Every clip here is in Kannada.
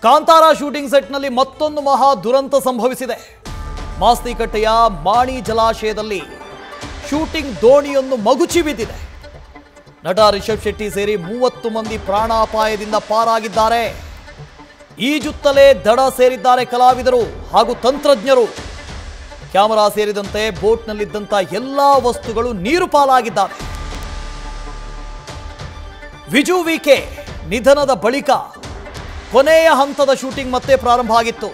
ಕಾಂತಾರ ಶೂಟಿಂಗ್ ಸೆಟ್ನಲ್ಲಿ ಮತ್ತೊಂದು ಮಹಾ ದುರಂತ ಸಂಭವಿಸಿದೆ. ಮಾಸ್ತಿಕಟ್ಟೆಯ ಮಾಣಿ ಜಲಾಶಯದಲ್ಲಿ ಶೂಟಿಂಗ್ ದೋಣಿಯೊಂದು ಮಗುಚಿ ಬಿದ್ದಿದೆ. ನಟ ರಿಷಬ್ ಶೆಟ್ಟಿ ಸೇರಿ 30 ಮಂದಿ ಪ್ರಾಣಾಪಾಯದಿಂದ ಪಾರಾಗಿದ್ದಾರೆ. ಈಜುತ್ತಲೇ ದಡ ಸೇರಿದ್ದಾರೆ ಕಲಾವಿದರು ಹಾಗೂ ತಂತ್ರಜ್ಞರು. ಕ್ಯಾಮೆರಾ ಸೇರಿದಂತೆ ಬೋಟ್ನಲ್ಲಿದ್ದಂಥ ಎಲ್ಲಾ ವಸ್ತುಗಳು ನೀರು ಪಾಲಾಗಿದ್ದಾವೆ. ವಿಜು ವಿಕೆ ನಿಧನದ ಬಳಿಕ ಕೊನೆಯ ಹಂತದ ಶೂಟಿಂಗ್ ಮತ್ತೆ ಪ್ರಾರಂಭ ಆಗಿತ್ತು.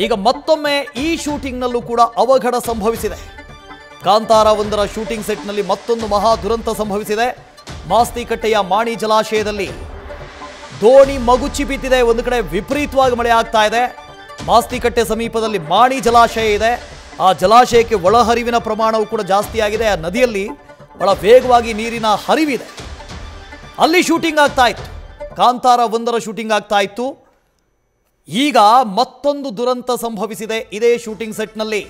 ಈಗ ಮತ್ತೊಮ್ಮೆ ಈ ಶೂಟಿಂಗ್ನಲ್ಲೂ ಕೂಡ ಅವಘಡ ಸಂಭವಿಸಿದೆ. ಕಾಂತಾರ 1ರ ಶೂಟಿಂಗ್ ಸೆಟ್ನಲ್ಲಿ ಮತ್ತೊಂದು ಮಹಾ ದುರಂತ ಸಂಭವಿಸಿದೆ. ಮಾಸ್ತಿಕಟ್ಟೆಯ ಮಾಣಿ ಜಲಾಶಯದಲ್ಲಿ ದೋಣಿ ಮಗುಚಿ ಬಿದ್ದಿದೆ. ಒಂದು ಕಡೆ ವಿಪರೀತವಾಗಿ ಮಳೆ ಆಗ್ತಾ ಇದೆ. ಮಾಸ್ತಿಕಟ್ಟೆ ಸಮೀಪದಲ್ಲಿ ಮಾಣಿ ಜಲಾಶಯ ಇದೆ. ಆ ಜಲಾಶಯಕ್ಕೆ ಒಳಹರಿವಿನ ಪ್ರಮಾಣವು ಕೂಡ ಜಾಸ್ತಿ ಆಗಿದೆ. ಆ ನದಿಯಲ್ಲಿ ಬಹಳ ವೇಗವಾಗಿ ನೀರಿನ ಹರಿವಿದೆ. ಅಲ್ಲಿ ಶೂಟಿಂಗ್ ಆಗ್ತಾ ಇತ್ತು. ಕಾಂತಾರ 1ರ ಶೂಟಿಂಗ್ ಆಗ್ತಾ ಇತ್ತು. ಈಗ ಮತ್ತೊಂದು ದುರಂತ ಸಂಭವಿಸಿದೆ ಇದೇ ಶೂಟಿಂಗ್ ಸೆಟ್ನಲ್ಲಿ.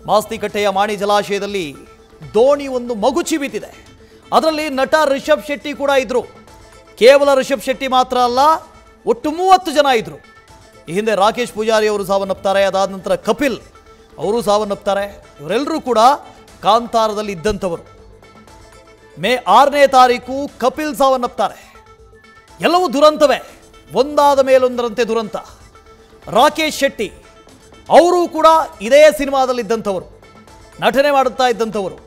ಮಾಸ್ತಿಕಟ್ಟೆಯ ಮಾಣಿ ಜಲಾಶಯದಲ್ಲಿ ದೋಣಿ ಒಂದು ಮಗುಚಿ ಬಿದ್ದಿದೆ. ಅದರಲ್ಲಿ ನಟ ರಿಷಬ್ ಶೆಟ್ಟಿ ಕೂಡ ಇದ್ರು. ಕೇವಲ ರಿಷಬ್ ಶೆಟ್ಟಿ ಮಾತ್ರ ಅಲ್ಲ, ಒಟ್ಟು 30 ಜನ ಇದ್ರು. ಈ ಹಿಂದೆ ರಾಕೇಶ್ ಪೂಜಾರಿ ಅವರು ಸಾವನ್ನಪ್ತಾರೆ. ಅದಾದ ನಂತರ ಕಪಿಲ್ ಅವರು ಸಾವನ್ನಪ್ತಾರೆ. ಇವರೆಲ್ಲರೂ ಕೂಡ ಕಾಂತಾರದಲ್ಲಿ ಇದ್ದಂಥವರು. ಮೇ 6ನೇ ತಾರೀಕು ಕಪಿಲ್ ಸಾವನ್ನಪ್ತಾರೆ. ಎಲ್ಲವೂ ದುರಂತವೇ, ಒಂದಾದ ಮೇಲೊಂದರಂತೆ ದುರಂತ. ರಾಕೇಶ್ ಶೆಟ್ಟಿ ಅವರು ಕೂಡ ಇದೇ ಸಿನಿಮಾದಲ್ಲಿದ್ದಂಥವರು, ನಟನೆ ಮಾಡುತ್ತಾ ಇದ್ದಂಥವರು.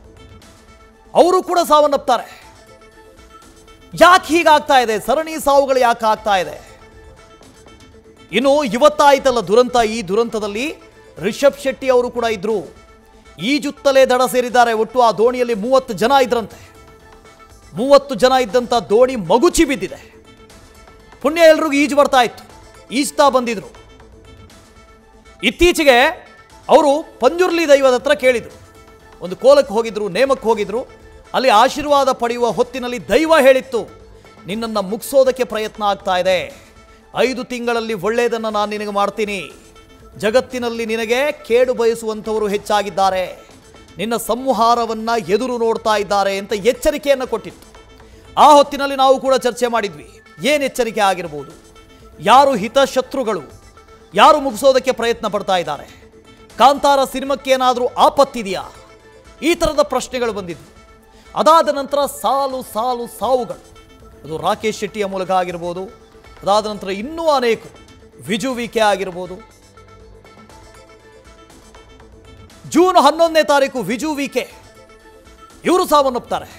ಅವರು ಕೂಡ ಸಾವನ್ನಪ್ತಾರೆ. ಯಾಕೆ ಹೀಗಾಗ್ತಾ ಇದೆ? ಸರಣಿ ಸಾವುಗಳು ಯಾಕೆ ಆಗ್ತಾ ಇದೆ? ಇನ್ನು ಇವತ್ತಾಯ್ತಲ್ಲ ದುರಂತ. ಈ ದುರಂತದಲ್ಲಿ ರಿಷಬ್ ಶೆಟ್ಟಿ ಅವರು ಕೂಡ ಇದ್ರು. ಈಜುತ್ತಲೇ ದಡ ಸೇರಿದ್ದಾರೆ. ಒಟ್ಟು ಆ ದೋಣಿಯಲ್ಲಿ 30 ಜನ ಇದ್ರಂತೆ. 30 ಜನ ಇದ್ದಂಥ ದೋಣಿ ಮಗುಚಿ ಬಿದ್ದಿದೆ. ಪುಣ್ಯ ಎಲ್ರಿಗೂ ಈಜು ಬರ್ತಾ ಇತ್ತು, ಈಜ್ತಾ ಬಂದಿದ್ರು. ಇತ್ತೀಚೆಗೆ ಅವರು ಪಂಜುರ್ಲಿ ದೈವದ ಹತ್ರ ಕೇಳಿದರು. ಒಂದು ಕೋಲಕ್ಕೆ ಹೋಗಿದ್ರು, ನೇಮಕ್ಕೆ ಹೋಗಿದ್ರು. ಅಲ್ಲಿ ಆಶೀರ್ವಾದ ಪಡೆಯುವ ಹೊತ್ತಿನಲ್ಲಿ ದೈವ ಹೇಳಿತ್ತು, ನಿನ್ನನ್ನು ಮುಗಿಸೋದಕ್ಕೆ ಪ್ರಯತ್ನ ಆಗ್ತಾ ಇದೆ. 5 ತಿಂಗಳಲ್ಲಿ ಒಳ್ಳೆಯದನ್ನು ನಾನು ನಿನಗೆ ಮಾಡ್ತೀನಿ. ಜಗತ್ತಿನಲ್ಲಿ ನಿನಗೆ ಕೇಡು ಬಯಸುವಂಥವರು ಹೆಚ್ಚಾಗಿದ್ದಾರೆ. ನಿನ್ನ ಸಂಹಾರವನ್ನು ಎದುರು ನೋಡ್ತಾ ಇದ್ದಾರೆ ಅಂತ ಎಚ್ಚರಿಕೆಯನ್ನು ಕೊಟ್ಟಿತ್ತು. ಆ ಹೊತ್ತಿನಲ್ಲಿ ನಾವು ಕೂಡ ಚರ್ಚೆ ಮಾಡಿದ್ವಿ. ಏನು ಎಚ್ಚರಿಕೆ ಆಗಿರ್ಬೋದು? ಯಾರು ಹಿತಶತ್ರುಗಳು? ಯಾರು ಮುಗಿಸೋದಕ್ಕೆ ಪ್ರಯತ್ನ ಪಡ್ತಾ ಇದ್ದಾರೆ? ಕಾಂತಾರ ಸಿನಿಮಾಕ್ಕೆ ಏನಾದರೂ ಆಪತ್ತಿದೆಯಾ? ಈ ಥರದ ಪ್ರಶ್ನೆಗಳು ಬಂದಿದ್ವು. ಅದಾದ ನಂತರ ಸಾಲು ಸಾಲು ಸಾವುಗಳು. ಅದು ರಾಕೇಶ್ ಶೆಟ್ಟಿಯ ಮೂಲಕ ಆಗಿರ್ಬೋದು. ಅದಾದ ನಂತರ ಇನ್ನೂ ಅನೇಕರು, ವಿಜು ವಿಕೆ ಆಗಿರ್ಬೋದು. ಜೂನ್ 11ನೇ ತಾರೀಕು ವಿಜು ವಿಕೆ ಇವರು ಸಾವನ್ನಪ್ತಾರೆ.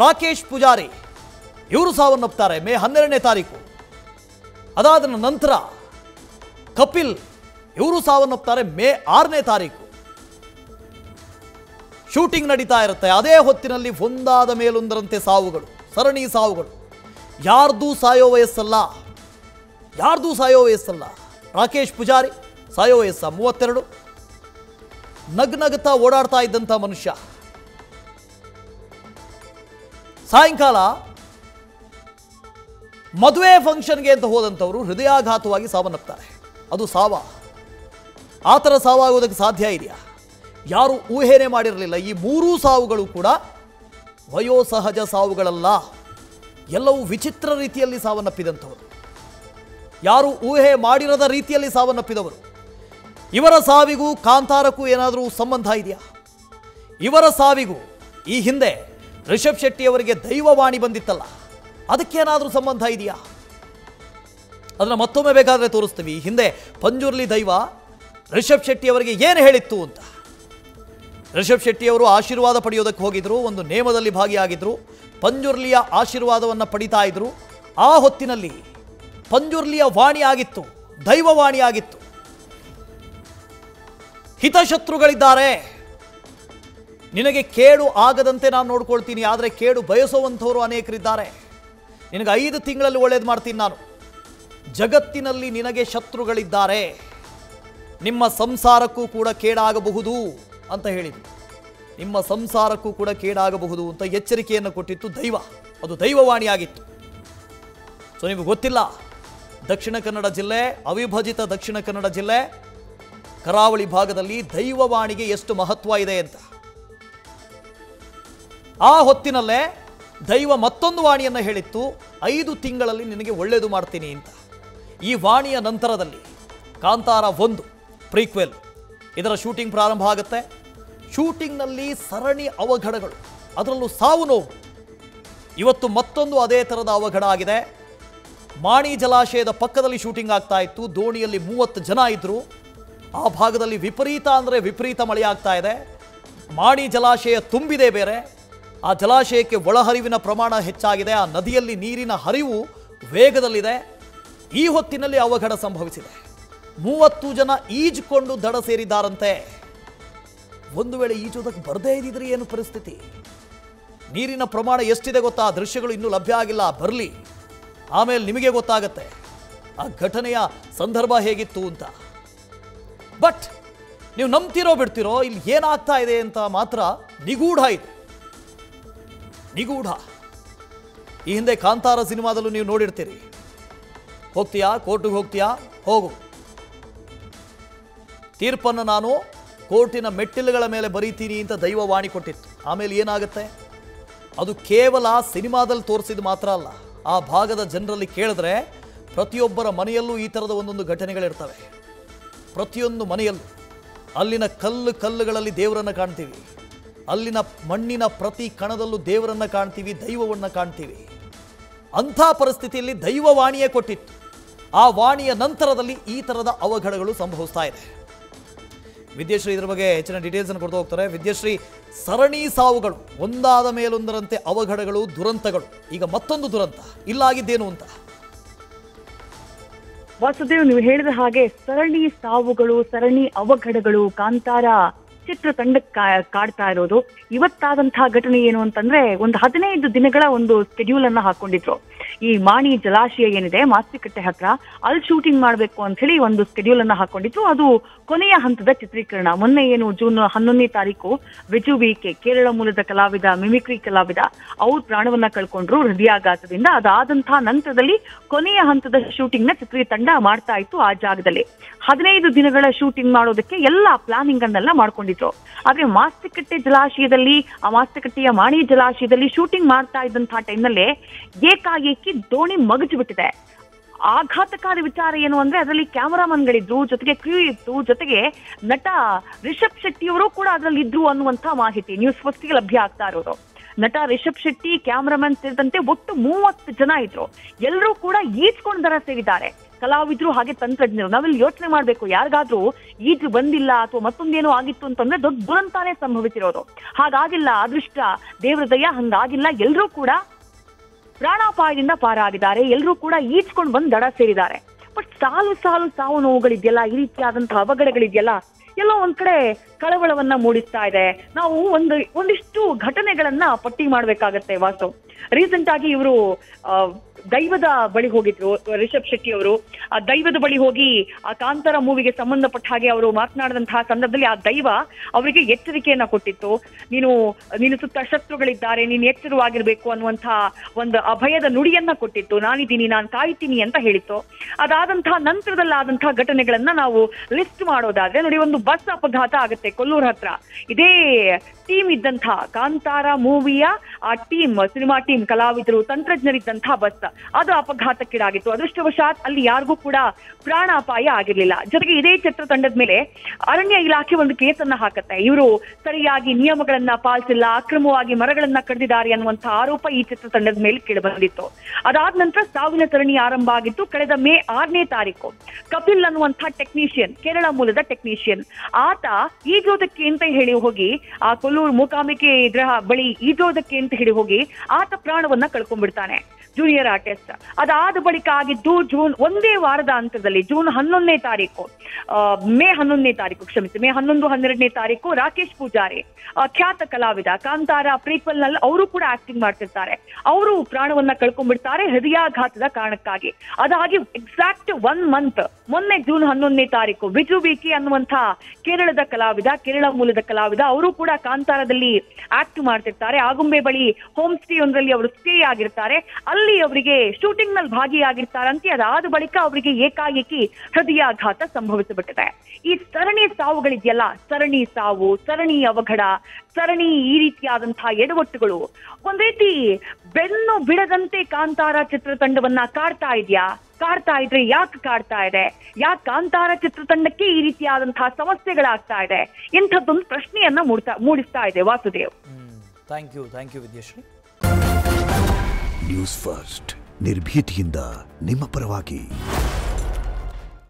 ರಾಕೇಶ್ ಪೂಜಾರಿ ಇವರು ಸಾವನ್ನಪ್ತಾರೆ ಮೇ 12ನೇ ತಾರೀಕು. ಅದಾದ ನಂತರ ಕಪಿಲ್ ಇವರು ಸಾವನ್ನಪ್ತಾರೆ ಮೇ 6ನೇ ತಾರೀಕು. ಶೂಟಿಂಗ್ ನಡೀತಾ ಇರುತ್ತೆ. ಅದೇ ಹೊತ್ತಿನಲ್ಲಿ ಒಂದಾದ ಮೇಲೊಂದರಂತೆ ಸಾವುಗಳು, ಸರಣಿ ಸಾವುಗಳು. ಯಾರ್ದೂ ಸಾಯೋ ವಯಸ್ಸಲ್ಲ, ಯಾರ್ದೂ ಸಾಯೋ ವಯಸ್ಸಲ್ಲ. ರಾಕೇಶ್ ಪೂಜಾರಿ ಸಾಯೋ ವಯಸ್ಸ 32. ನಗ್ನಗ್ತಾ ಓಡಾಡ್ತಾ ಇದ್ದಂಥ ಮನುಷ್ಯ ಸಾಯಂಕಾಲ ಮದುವೆ ಫಂಕ್ಷನ್ಗೆ ಅಂತ ಹೋದಂಥವರು ಹೃದಯಾಘಾತವಾಗಿ ಸಾವನ್ನಪ್ತಾರೆ. ಅದು ಸಾವ? ಆ ಥರ ಸಾವಾಗೋದಕ್ಕೆ ಸಾಧ್ಯ ಇದೆಯಾ? ಯಾರು ಊಹೆನೇ ಮಾಡಿರಲಿಲ್ಲ. ಈ 3 ಸಾವುಗಳು ಕೂಡ ವಯೋಸಹಜ ಸಾವುಗಳಲ್ಲ. ಎಲ್ಲವೂ ವಿಚಿತ್ರ ರೀತಿಯಲ್ಲಿ ಸಾವನ್ನಪ್ಪಿದಂಥವರು, ಯಾರು ಊಹೆ ಮಾಡಿರದ ರೀತಿಯಲ್ಲಿ ಸಾವನ್ನಪ್ಪಿದವರು. ಇವರ ಸಾವಿಗೂ ಕಾಂತಾರಕ್ಕೂ ಏನಾದರೂ ಸಂಬಂಧ ಇದೆಯಾ? ಇವರ ಸಾವಿಗೂ ಈ ಹಿಂದೆ ರಿಷಬ್ ಶೆಟ್ಟಿ ಅವರಿಗೆ ದೈವವಾಣಿ ಬಂದಿತ್ತಲ್ಲ, ಅದಕ್ಕೇನಾದರೂ ಸಂಬಂಧ ಇದೆಯಾ? ಅದನ್ನು ಮತ್ತೊಮ್ಮೆ ಬೇಕಾದರೆ ತೋರಿಸ್ತೀವಿ. ಈ ಹಿಂದೆ ಪಂಜುರ್ಲಿ ದೈವ ರಿಷಬ್ ಶೆಟ್ಟಿ ಅವರಿಗೆ ಏನು ಹೇಳಿತ್ತು ಅಂತ. ರಿಷಬ್ ಶೆಟ್ಟಿ ಅವರು ಆಶೀರ್ವಾದ ಪಡೆಯೋದಕ್ಕೆ ಹೋಗಿದ್ರು, ಒಂದು ನೇಮದಲ್ಲಿ ಭಾಗಿಯಾಗಿದ್ರು, ಪಂಜುರ್ಲಿಯ ಆಶೀರ್ವಾದವನ್ನು ಪಡಿತಾ ಇದ್ರು. ಆ ಹೊತ್ತಿನಲ್ಲಿ ಪಂಜುರ್ಲಿಯ ವಾಣಿ ಆಗಿತ್ತು, ದೈವವಾಣಿ ಆಗಿತ್ತು. ಹಿತಶತ್ರುಗಳಿದ್ದಾರೆ, ನಿನಗೆ ಕೇಡು ಆಗದಂತೆ ನಾನು ನೋಡ್ಕೊಳ್ತೀನಿ, ಆದರೆ ಕೇಡು ಬಯಸುವಂಥವರು ಅನೇಕರಿದ್ದಾರೆ. ನಿನಗೆ 5 ತಿಂಗಳಲ್ಲಿ ಒಳ್ಳೇದು ಮಾಡ್ತೀನಿ ನಾನು. ಜಗತ್ತಿನಲ್ಲಿ ನಿನಗೆ ಶತ್ರುಗಳಿದ್ದಾರೆ, ನಿಮ್ಮ ಸಂಸಾರಕ್ಕೂ ಕೂಡ ಕೇಡಾಗಬಹುದು ಅಂತ ಹೇಳಿದ್ರು. ನಿಮ್ಮ ಸಂಸಾರಕ್ಕೂ ಕೂಡ ಕೇಡಾಗಬಹುದು ಅಂತ ಎಚ್ಚರಿಕೆಯನ್ನು ಕೊಟ್ಟಿತ್ತು ದೈವ. ಅದು ದೈವವಾಣಿಯಾಗಿತ್ತು. ಸೊ ನಿಮಗೆ ಗೊತ್ತಿಲ್ಲ, ದಕ್ಷಿಣ ಕನ್ನಡ ಜಿಲ್ಲೆ, ಅವಿಭಜಿತ ದಕ್ಷಿಣ ಕನ್ನಡ ಜಿಲ್ಲೆ, ಕರಾವಳಿ ಭಾಗದಲ್ಲಿ ದೈವವಾಣಿಗೆ ಎಷ್ಟು ಮಹತ್ವ ಇದೆ ಅಂತ. ಆ ಹೊತ್ತಿನಲ್ಲೇ ದೈವ ಮತ್ತೊಂದು ವಾಣಿಯನ್ನು ಹೇಳಿತ್ತು, 5 ತಿಂಗಳಲ್ಲಿ ನಿನಗೆ ಒಳ್ಳೆಯದು ಮಾಡ್ತೀನಿ ಅಂತ. ಈ ವಾಣಿಯ ನಂತರದಲ್ಲಿ ಕಾಂತಾರ 1 ಪ್ರೀಕ್ವೆಲ್ ಇದರ ಶೂಟಿಂಗ್ ಪ್ರಾರಂಭ ಆಗುತ್ತೆ. ಶೂಟಿಂಗ್ನಲ್ಲಿ ಸರಣಿ ಅವಘಡಗಳು, ಅದರಲ್ಲೂ ಸಾವು ನೋವು. ಇವತ್ತು ಮತ್ತೊಂದು ಅದೇ ಥರದ ಅವಘಡ ಆಗಿದೆ. ಮಾಣಿ ಜಲಾಶಯದ ಪಕ್ಕದಲ್ಲಿ ಶೂಟಿಂಗ್ ಆಗ್ತಾ ಇತ್ತು. ದೋಣಿಯಲ್ಲಿ 30 ಜನ ಇದ್ದರು. ಆ ಭಾಗದಲ್ಲಿ ವಿಪರೀತ ಅಂದರೆ ವಿಪರೀತ ಮಳೆ ಆಗ್ತಾ ಇದೆ. ಮಾಣಿ ಜಲಾಶಯ ತುಂಬಿದೆ ಬೇರೆ. ಆ ಜಲಾಶಯಕ್ಕೆ ಒಳಹರಿವಿನ ಪ್ರಮಾಣ ಹೆಚ್ಚಾಗಿದೆ. ಆ ನದಿಯಲ್ಲಿ ನೀರಿನ ಹರಿವು ವೇಗದಲ್ಲಿದೆ. ಈ ಹೊತ್ತಿನಲ್ಲಿ ಅವಘಡ ಸಂಭವಿಸಿದೆ. 30 ಜನ ಈಜಿಕೊಂಡು ದಡ ಸೇರಿದ್ದಾರಂತೆ. ಒಂದು ವೇಳೆ ಈಜೋದಕ್ಕೆ ಬರದೇ ಇದ್ದಿದ್ರೆ ಏನು ಪರಿಸ್ಥಿತಿ? ನೀರಿನ ಪ್ರಮಾಣ ಎಷ್ಟಿದೆ ಗೊತ್ತಾ? ಆ ದೃಶ್ಯಗಳು ಇನ್ನೂ ಲಭ್ಯ ಆಗಿಲ್ಲ, ಬರಲಿ, ಆಮೇಲೆ ನಿಮಗೆ ಗೊತ್ತಾಗತ್ತೆ ಆ ಘಟನೆಯ ಸಂದರ್ಭ ಹೇಗಿತ್ತು ಅಂತ. ಬಟ್ ನೀವು ನಂಬ್ತಿರೋ ಬಿಡ್ತಿರೋ, ಇಲ್ಲಿ ಏನಾಗ್ತಾ ಇದೆ ಅಂತ ಮಾತ್ರ ನಿಗೂಢ ಇದೆ. ನಿಗೂಢ. ಈ ಹಿಂದೆ ಕಾಂತಾರ ಸಿನಿಮಾದಲ್ಲೂ ನೀವು ನೋಡಿರ್ತೀರಿ. ಹೋಗ್ತೀಯಾ, ಕೋರ್ಟಿಗೆ ಹೋಗ್ತೀಯಾ, ಹೋಗು, ತೀರ್ಪನ್ನು ನಾನು ಕೋರ್ಟಿನ ಮೆಟ್ಟಿಲುಗಳ ಮೇಲೆ ಬರೀತೀನಿ ಅಂತ ದೈವವಾಣಿ ಕೊಟ್ಟಿತ್ತು. ಆಮೇಲೆ ಏನಾಗುತ್ತೆ? ಅದು ಕೇವಲ ಸಿನಿಮಾದಲ್ಲಿ ತೋರಿಸಿದ ಮಾತ್ರ ಅಲ್ಲ. ಆ ಭಾಗದ ಜನರಲ್ಲಿ ಕೇಳಿದ್ರೆ ಪ್ರತಿಯೊಬ್ಬರ ಮನೆಯಲ್ಲೂ ಈ ಥರದ ಒಂದೊಂದು ಘಟನೆಗಳಿರ್ತವೆ. ಪ್ರತಿಯೊಂದು ಮನೆಯಲ್ಲೂ ಅಲ್ಲಿನ ಕಲ್ಲುಗಳಲ್ಲಿ ದೇವರನ್ನು ಕಾಣ್ತೀವಿ. ಅಲ್ಲಿನ ಮಣ್ಣಿನ ಪ್ರತಿ ಕಣದಲ್ಲೂ ದೇವರನ್ನು ಕಾಣ್ತೀವಿ, ದೈವವನ್ನು ಕಾಣ್ತೀವಿ. ಅಂಥ ಪರಿಸ್ಥಿತಿಯಲ್ಲಿ ದೈವವಾಣಿಯೇ ಕೊಟ್ಟಿತ್ತು. ಆ ವಾಣಿಯ ನಂತರದಲ್ಲಿ ಈ ಥರದ ಅವಘಡಗಳು ಸಂಭವಿಸ್ತಾ ಇದೆ. ವಿದ್ಯಾಶ್ರೀ ಇದ್ರ ಬಗ್ಗೆ ಹೆಚ್ಚಿನ ಡೀಟೇಲ್ಸನ್ನು ಕೊಡ್ತಾ ಹೋಗ್ತಾರೆ. ವಿದ್ಯಾಶ್ರೀ, ಸರಣಿ ಸಾವುಗಳು, ಒಂದಾದ ಮೇಲೊಂದರಂತೆ ಅವಘಡಗಳು, ದುರಂತಗಳು. ಈಗ ಮತ್ತೊಂದು ದುರಂತ, ಇಲ್ಲಾಗಿದ್ದೇನು ಅಂತ? ವಾಸುದೇವ್, ನೀವು ಹೇಳಿದ ಹಾಗೆ ಸರಣಿ ಸಾವುಗಳು, ಸರಣಿ ಅವಘಡಗಳು ಕಾಂತಾರ ಚಿತ್ರತಂಡಕ್ಕೆ ಕಾಡ್ತಾ ಇರೋದು. ಇವತ್ತಾದಂತಹ ಘಟನೆ ಏನು ಅಂತಂದ್ರೆ, ಒಂದು 15 ದಿನಗಳ ಒಂದು ಸ್ಕೆಡ್ಯೂಲ್ ಅನ್ನ ಹಾಕೊಂಡಿದ್ರು. ಈ ಮಾಣಿ ಜಲಾಶಯ ಏನಿದೆ ಮಾಸ್ತಿಕಟ್ಟೆ ಹತ್ರ, ಅಲ್ಲಿ ಶೂಟಿಂಗ್ ಮಾಡ್ಬೇಕು ಅಂತ ಹೇಳಿ ಒಂದು ಸ್ಕೆಡ್ಯೂಲ್ ಅನ್ನ ಹಾಕೊಂಡಿದ್ರು. ಅದು ಕೊನೆಯ ಹಂತದ ಚಿತ್ರೀಕರಣ. ಮೊನ್ನೆ ಏನು ಜೂನ್ 11ನೇ ತಾರೀಕು ವಿಜುವಿಕೆ, ಕೇರಳ ಮೂಲದ ಕಲಾವಿದ, ಮಿಮಿಕ್ರಿ ಕಲಾವಿದ, ಅವ್ರು ಪ್ರಾಣವನ್ನ ಕಳ್ಕೊಂಡ್ರು ಹೃದಯಾಘಾತದಿಂದ. ಅದಾದಂತಹ ನಂತರದಲ್ಲಿ ಕೊನೆಯ ಹಂತದ ಶೂಟಿಂಗ್ ನ ಚಿತ್ರತಂಡ ಮಾಡ್ತಾ ಇತ್ತು ಆ ಜಾಗದಲ್ಲಿ. 15 ದಿನಗಳ ಶೂಟಿಂಗ್ ಮಾಡೋದಕ್ಕೆ ಎಲ್ಲ ಪ್ಲಾನಿಂಗ್ ಅನ್ನೆಲ್ಲ ಮಾಡ್ಕೊಂಡಿದ್ರು. ಆದ್ರೆ ಮಾಸ್ತಿಕಟ್ಟೆ ಜಲಾಶಯದಲ್ಲಿ, ಆ ಮಾಸ್ತಿಕಟ್ಟೆಯ ಮಾಣಿ ಜಲಾಶಯದಲ್ಲಿ ಶೂಟಿಂಗ್ ಮಾಡ್ತಾ ಇದ್ದಂತಹ ಟೈಮ್ನಲ್ಲೇ ಏಕಾಏಕಿ ದೋಣಿ ಮಗಚು ಬಿಟ್ಟಿದೆ. ಆಘಾತಕಾರಿ ವಿಚಾರ ಏನು ಅಂದ್ರೆ, ಅದರಲ್ಲಿ ಕ್ಯಾಮರಾಮನ್ಗಳಿದ್ರು, ಜೊತೆಗೆ ಕ್ರೂ ಇತ್ತು, ಜೊತೆಗೆ ನಟ ರಿಷಬ್ ಶೆಟ್ಟಿ ಅವರು ಕೂಡ ಅದರಲ್ಲಿ ಇದ್ರು ಅನ್ನುವಂತ ಮಾಹಿತಿ ನ್ಯೂಸ್ ಫಸ್ಟ್ಗೆ ಲಭ್ಯ ಆಗ್ತಾ ಇರೋದು. ನಟ ರಿಷಬ್ ಶೆಟ್ಟಿ, ಕ್ಯಾಮರಾಮನ್ ಸೇರಿದಂತೆ ಒಟ್ಟು 30 ಜನ ಇದ್ರು. ಎಲ್ಲರೂ ಕೂಡ ಈಜ್ಕೊಂಡು ದರ ಸೇರಿದ್ದಾರೆ. ಕಲಾವಿದ್ರು ಹಾಗೆ ತಂತ್ರಜ್ಞರು. ನಾವಿಲ್ಲಿ ಯೋಚನೆ ಮಾಡ್ಬೇಕು, ಯಾರಿಗಾದ್ರೂ ಈಜು ಬಂದಿಲ್ಲ ಅಥವಾ ಮತ್ತೊಂದೇನೋ ಆಗಿತ್ತು ಅಂತಂದ್ರೆ ದೊಡ್ಡ ದುರಂತಾನೇ ಸಂಭವಿಸಿರೋದು. ಹಾಗಾಗಿಲ್ಲ, ಅದೃಷ್ಟ ದೇವರ ದಯ ಹಂಗಾಗಿಲ್ಲ. ಎಲ್ಲರೂ ಕೂಡ ಪ್ರಾಣಾಪಾಯದಿಂದ ಪಾರಾಗಿದ್ದಾರೆ. ಎಲ್ಲರೂ ಕೂಡ ಈಜ್ಕೊಂಡು ಬಂದು ದಡ ಸೇರಿದ್ದಾರೆ. ಬಟ್ ಸಾಲು ಸಾವು ನೋವುಗಳಿದೆಯಲ್ಲ, ಈ ರೀತಿಯಾದಂತಹ ಅವಘಡಗಳಿದೆಯಲ್ಲ, ಎಲ್ಲೋ ಒಂದ್ ಕಡೆ ಕಳವಳವನ್ನ ಮೂಡಿಸ್ತಾ ಇದೆ. ನಾವು ಒಂದಿಷ್ಟು ಘಟನೆಗಳನ್ನ ಪಟ್ಟಿ ಮಾಡ್ಬೇಕಾಗತ್ತೆ ವಾಸು. ರೀಸೆಂಟ್ ಆಗಿ ಇವರು ದೈವದ ಬಳಿ ಹೋಗಿದ್ರು, ರಿಷಬ್ ಶೆಟ್ಟಿ ಅವರು. ಆ ದೈವದ ಬಳಿ ಹೋಗಿ ಆ ಕಾಂತಾರ ಮೂವಿಗೆ ಸಂಬಂಧಪಟ್ಟ ಹಾಗೆ ಅವರು ಮಾತನಾಡಿದಂತಹ ಸಂದರ್ಭದಲ್ಲಿ ಆ ದೈವ ಅವರಿಗೆ ಎಚ್ಚರಿಕೆಯನ್ನ ಕೊಟ್ಟಿತ್ತು. ನೀನು ಸುತ್ತ ಶತ್ರುಗಳಿದ್ದಾರೆ, ನೀನು ಎಚ್ಚರವಾಗಿರ್ಬೇಕು ಅನ್ನುವಂತಹ ಒಂದು ಅಭಯದ ನುಡಿಯನ್ನ ಕೊಟ್ಟಿತ್ತು. ನಾನಿದ್ದೀನಿ, ನಾನು ಕಾಯ್ತೀನಿ ಅಂತ ಹೇಳಿತ್ತು. ಅದಾದಂತಹ ನಂತರದಲ್ಲಾದಂತಹ ಘಟನೆಗಳನ್ನ ನಾವು ಲಿಸ್ಟ್ ಮಾಡೋದಾದ್ರೆ ನೋಡಿ, ಒಂದು ಬಸ್ ಅಪಘಾತ ಆಗುತ್ತೆ ಕೊಲ್ಲೂರ್ ಹತ್ರ. ಇದೇ ಟೀಮ್ ಇದ್ದಂತಹ ಕಾಂತಾರ ಮೂವಿಯ ಆ ಟೀಮ್, ಸಿನಿಮಾ ಟೀಮ್, ಕಲಾವಿದರು, ತಂತ್ರಜ್ಞರಿದ್ದಂತಹ ಬಸ್ ಅದು ಅಪಘಾತಕ್ಕೀಡಾಗಿತ್ತು. ಅದೃಷ್ಟವಶಾತ್ ಅಲ್ಲಿ ಯಾರಿಗೂ ಕೂಡ ಪ್ರಾಣಾಪಾಯ ಆಗಿರ್ಲಿಲ್ಲ. ಜೊತೆಗೆ ಇದೇ ಚಿತ್ರತಂಡದ ಮೇಲೆ ಅರಣ್ಯ ಇಲಾಖೆ ಒಂದು ಕೇಸನ್ನ ಹಾಕತ್ತೆ. ಇವರು ಸರಿಯಾಗಿ ನಿಯಮಗಳನ್ನ ಪಾಲಿಸಿಲ್ಲ, ಅಕ್ರಮವಾಗಿ ಮರಗಳನ್ನ ಕಡಿದಿದ್ದಾರೆ ಅನ್ನುವಂತಹ ಆರೋಪ ಈ ಚಿತ್ರತಂಡದ ಮೇಲೆ ಕೇಳಿಬಂದಿತ್ತು. ಅದಾದ ನಂತರ ಸಾವಿನ ಸರಣಿ ಆರಂಭ ಆಗಿತ್ತು. ಕಳೆದ ಮೇ 6ನೇ ತಾರೀಕು ಕಪಿಲ್ ಅನ್ನುವಂತಹ ಟೆಕ್ನಿಷಿಯನ್, ಕೇರಳ ಮೂಲದ ಟೆಕ್ನಿಷಿಯನ್, ಆತ ಈಜೋದಕ್ಕೆ ಅಂತ ಹೇಳಿ ಹೋಗಿ ಆ ಕೊಲ್ಲೂರು ಮೂಕಾಂಬಿಕೆ ಇದ್ರ ಬಳಿ ಈಜೋದಕ್ಕೆ ಅಂತ ಹೇಳಿ ಹೋಗಿ ಆತ ಪ್ರಾಣವನ್ನ ಕಳ್ಕೊಂಡ್ಬಿಡ್ತಾನೆ, ಜೂನಿಯರ್ ಆರ್ಟಿಸ್ಟ್. ಅದಾದ ಬಳಿಕ ಆಗಿದ್ದು ಒಂದೇ ವಾರದ ಅಂತರದಲ್ಲಿ ಜೂನ್ 11ನೇ ತಾರೀಕು, ಮೇ 11ನೇ ತಾರೀಕು, ಕ್ಷಮಿಸಿ, ಮೇ 11, 12ನೇ ತಾರೀಕು ರಾಕೇಶ್ ಪೂಜಾರಿ, ಖ್ಯಾತ ಕಲಾವಿದ, ಕಾಂತಾರ ಪ್ರೀಕ್ವೆಲ್ ನಲ್ಲಿ ಅವರು ಕೂಡ ಆಕ್ಟಿಂಗ್ ಮಾಡ್ತಿರ್ತಾರೆ, ಅವರು ಪ್ರಾಣವನ್ನ ಕಳ್ಕೊಂಡ್ಬಿಡ್ತಾರೆ ಹೃದಯಾಘಾತದ ಕಾರಣಕ್ಕಾಗಿ. ಅದಾಗಿ ಎಕ್ಸಾಕ್ಟ್ 1 ಮಂತ್ ಮೊನ್ನೆ ಜೂನ್ 11ನೇ ತಾರೀಕು ವಿಜುವಿಕೆ ಅನ್ನುವಂಥ ಕೇರಳದ ಕಲಾವಿದ, ಕೇರಳ ಮೂಲದ ಕಲಾವಿದ, ಅವರು ಕೂಡ ಕಾಂತಾರದಲ್ಲಿ ಆಕ್ಟ್ ಮಾಡ್ತಿರ್ತಾರೆ. ಆಗುಂಬೆ ಬಳಿ ಹೋಮ್ ಸ್ಟೇ ಒಂದರಲ್ಲಿ ಅವರು ಸ್ಟೇ ಆಗಿರ್ತಾರೆ. ಅಲ್ಲಿ ನಲ್ಲಿ ಅವರಿಗೆ ಶೂಟಿಂಗ್ ನಲ್ಲಿ ಭಾಗಿಯಾಗಿರ್ತಾರಂತೆ. ಅದಾದ ಬಳಿಕ ಅವರಿಗೆ ಏಕಾಏಕಿ ಹೃದಯಾಘಾತ ಸಂಭವಿಸಿಬಿಟ್ಟಿದೆ. ಈ ಸರಣಿ ಸಾವುಗಳಿದೆಯಲ್ಲ, ಸರಣಿ ಸಾವು, ಸರಣಿ ಅವಘಡ, ಸರಣಿ ಈ ರೀತಿಯಾದಂತಹ ಎಡವಟ್ಟುಗಳು ಒಂದ್ ರೀತಿ ಬೆನ್ನು ಬಿಡದಂತೆ ಕಾಂತಾರ ಚಿತ್ರತಂಡವನ್ನ ಕಾಡ್ತಾ ಇದ್ರೆ ಯಾಕೆ ಕಾಡ್ತಾ ಇದೆ? ಯಾಕೆ ಕಾಂತಾರ ಚಿತ್ರತಂಡಕ್ಕೆ ಈ ರೀತಿಯಾದಂತಹ ಸಮಸ್ಯೆಗಳಾಗ್ತಾ ಇದೆ? ಇಂಥದ್ದೊಂದು ಪ್ರಶ್ನೆಯನ್ನ ಮೂಡಿಸ್ತಾ ಇದೆ Vasudev. Thank you Vidyashree. News first ನಿರ್ಭೀತಿಯಿಂದ ನಿಮ್ಮ ಪರವಾಗಿ.